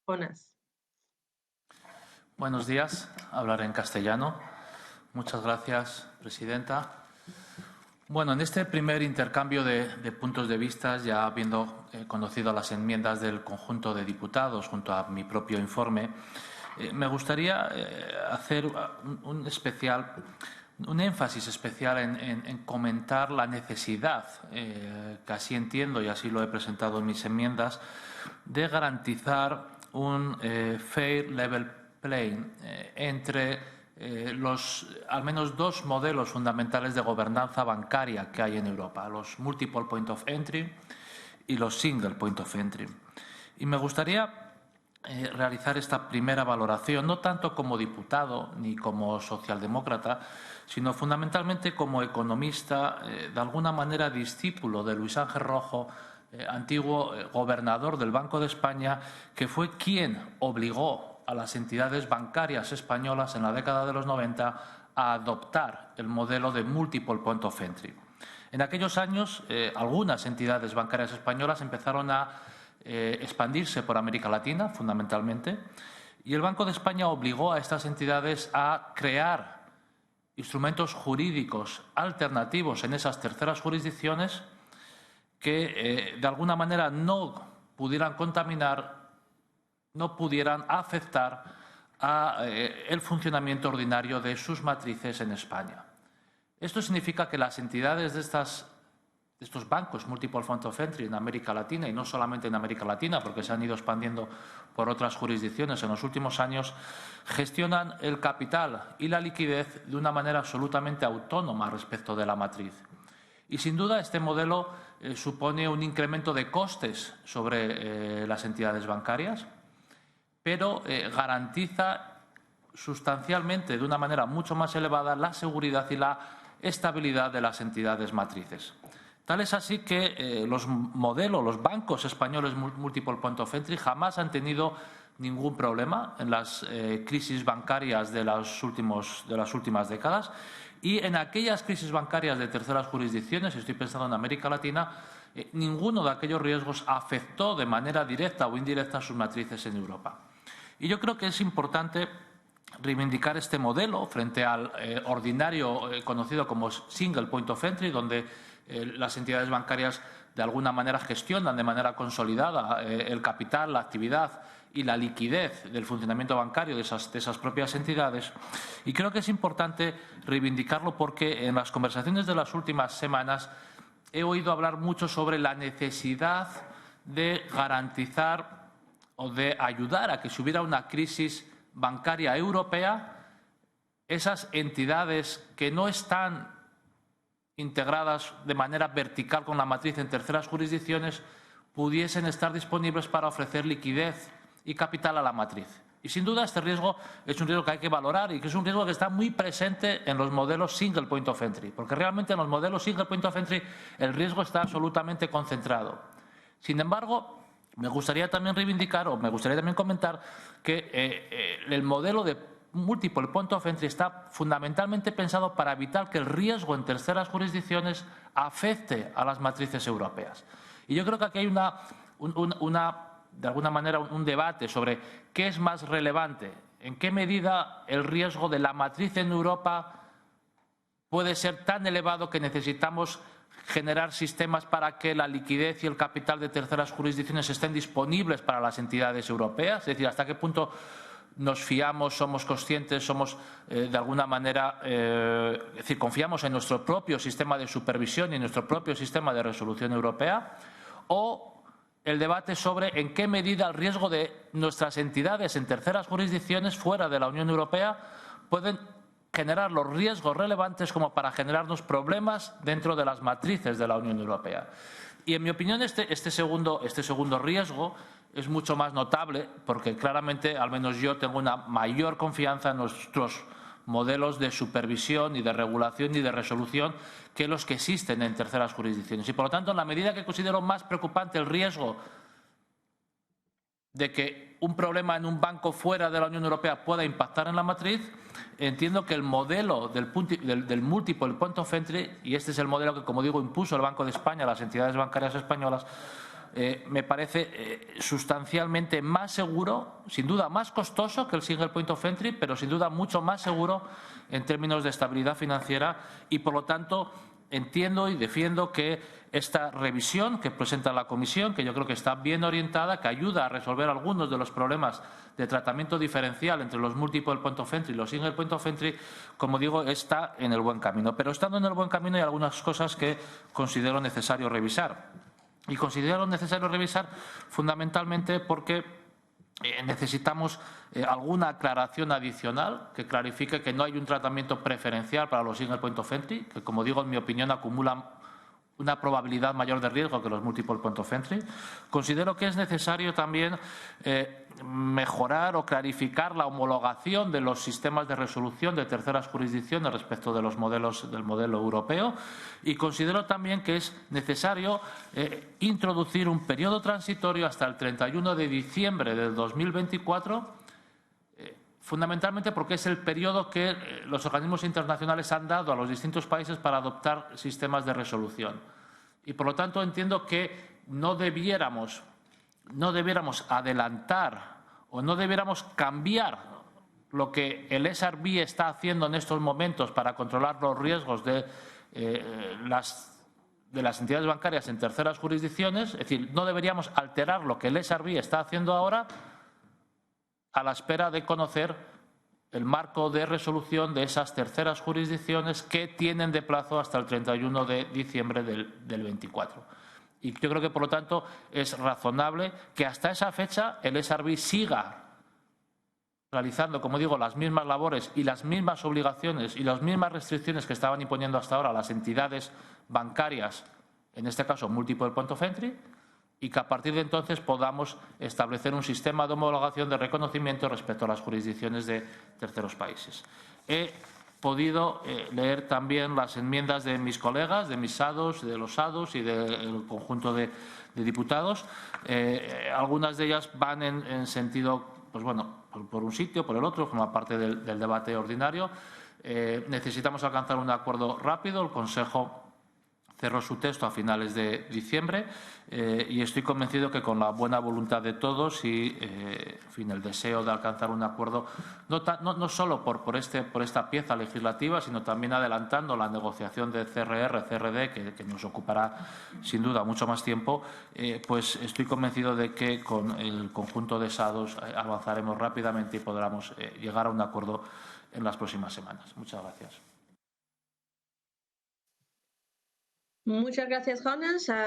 Jonas. Buenos días, hablaré en castellano. Muchas gracias, presidenta. Bueno, en este primer intercambio de puntos de vista, ya habiendo conocido las enmiendas del conjunto de diputados junto a mi propio informe, me gustaría hacer un énfasis especial en comentar la necesidad, que así entiendo y así lo he presentado en mis enmiendas, de garantizar un fair level playing entre los al menos dos modelos fundamentales de gobernanza bancaria que hay en Europa, los multiple point of entry y los single point of entry. Y me gustaría realizar esta primera valoración, no tanto como diputado ni como socialdemócrata, sino fundamentalmente como economista, de alguna manera discípulo de Luis Ángel Rojo, antiguo gobernador del Banco de España, que fue quien obligó a las entidades bancarias españolas en la década de los 90 a adoptar el modelo de multiple point of entry. En aquellos años, algunas entidades bancarias españolas empezaron a expandirse por América Latina, fundamentalmente, y el Banco de España obligó a estas entidades a crear instrumentos jurídicos alternativos en esas terceras jurisdicciones que, de alguna manera, no pudieran contaminar, no pudieran afectar el funcionamiento ordinario de sus matrices en España. Esto significa que las entidades de estos bancos multiple point of entry en América Latina, y no solamente en América Latina, porque se han ido expandiendo por otras jurisdicciones en los últimos años, gestionan el capital y la liquidez de una manera absolutamente autónoma respecto de la matriz. Y sin duda este modelo supone un incremento de costes sobre las entidades bancarias, pero garantiza sustancialmente, de una manera mucho más elevada, la seguridad y la estabilidad de las entidades matrices. Tal es así que los bancos españoles multiple point of entry jamás han tenido ningún problema en las crisis bancarias de las últimas décadas, y en aquellas crisis bancarias de terceras jurisdicciones, estoy pensando en América Latina, ninguno de aquellos riesgos afectó de manera directa o indirecta a sus matrices en Europa. Y yo creo que es importante reivindicar este modelo frente al ordinario conocido como single point of entry, donde las entidades bancarias de alguna manera gestionan de manera consolidada el capital, la actividad y la liquidez del funcionamiento bancario de esas propias entidades. Y creo que es importante reivindicarlo porque en las conversaciones de las últimas semanas he oído hablar mucho sobre la necesidad de garantizar o de ayudar a que si hubiera una crisis bancaria europea, esas entidades que no están integradas de manera vertical con la matriz en terceras jurisdicciones pudiesen estar disponibles para ofrecer liquidez y capital a la matriz. Y sin duda este riesgo es un riesgo que hay que valorar y que es un riesgo que está muy presente en los modelos single point of entry, porque realmente en los modelos single point of entry el riesgo está absolutamente concentrado. Sin embargo, me gustaría también reivindicar o me gustaría también comentar que el modelo de multiple point of entry está fundamentalmente pensado para evitar que el riesgo en terceras jurisdicciones afecte a las matrices europeas. Y yo creo que aquí hay de alguna manera un debate sobre qué es más relevante, en qué medida el riesgo de la matriz en Europa puede ser tan elevado que necesitamos generar sistemas para que la liquidez y el capital de terceras jurisdicciones estén disponibles para las entidades europeas, es decir, hasta qué punto nos fiamos, somos conscientes, somos de alguna manera, es decir, confiamos en nuestro propio sistema de supervisión y en nuestro propio sistema de resolución europea, o el debate sobre en qué medida el riesgo de nuestras entidades en terceras jurisdicciones fuera de la Unión Europea pueden generar los riesgos relevantes como para generarnos problemas dentro de las matrices de la Unión Europea. Y en mi opinión este segundo riesgo es mucho más notable porque claramente, al menos yo, tengo una mayor confianza en nuestros modelos de supervisión y de regulación y de resolución que los que existen en terceras jurisdicciones. Y por lo tanto, en la medida que considero más preocupante el riesgo de que un problema en un banco fuera de la Unión Europea pueda impactar en la matriz, entiendo que el modelo del multiple point of entry, y este es el modelo que, como digo, impuso el Banco de España a las entidades bancarias españolas, me parece sustancialmente más seguro, sin duda más costoso que el single point of entry, pero sin duda mucho más seguro en términos de estabilidad financiera y, por lo tanto, entiendo y defiendo que esta revisión que presenta la Comisión, que yo creo que está bien orientada, que ayuda a resolver algunos de los problemas de tratamiento diferencial entre los multiple point of entry y los single point of entry, como digo, está en el buen camino. Pero estando en el buen camino hay algunas cosas que considero necesario revisar. Y considero necesario revisar fundamentalmente porque necesitamos alguna aclaración adicional que clarifique que no hay un tratamiento preferencial para los single point of entry, que, como digo, en mi opinión acumulan una probabilidad mayor de riesgo que los multiple point of entry. Considero que es necesario también mejorar o clarificar la homologación de los sistemas de resolución de terceras jurisdicciones respecto de los modelos del modelo europeo, y considero también que es necesario introducir un periodo transitorio hasta el 31 de diciembre del 2024, fundamentalmente porque es el periodo que los organismos internacionales han dado a los distintos países para adoptar sistemas de resolución. Y, por lo tanto, entiendo que no debiéramos adelantar o no debiéramos cambiar lo que el SRB está haciendo en estos momentos para controlar los riesgos de las entidades bancarias en terceras jurisdicciones. Es decir, no deberíamos alterar lo que el SRB está haciendo ahora a la espera de conocer el marco de resolución de esas terceras jurisdicciones que tienen de plazo hasta el 31 de diciembre del 24. Y yo creo que, por lo tanto, es razonable que hasta esa fecha el SRB siga realizando, como digo, las mismas labores y las mismas obligaciones y las mismas restricciones que estaban imponiendo hasta ahora las entidades bancarias, en este caso multiple point of entry, y que a partir de entonces podamos establecer un sistema de homologación de reconocimiento respecto a las jurisdicciones de terceros países. He podido leer también las enmiendas de mis colegas, de mis SADOS, de los SADOS y del conjunto de diputados. Algunas de ellas van en sentido, pues bueno, por un sitio, por el otro, forma parte del debate ordinario. Necesitamos alcanzar un acuerdo rápido. El Consejo cerró su texto a finales de diciembre y estoy convencido que con la buena voluntad de todos y en fin, el deseo de alcanzar un acuerdo, no solo por esta pieza legislativa, sino también adelantando la negociación de CRR-CRD, que nos ocupará sin duda mucho más tiempo, pues estoy convencido de que con el conjunto de SADOS avanzaremos rápidamente y podremos llegar a un acuerdo en las próximas semanas. Muchas gracias. Muchas gracias, Jonas.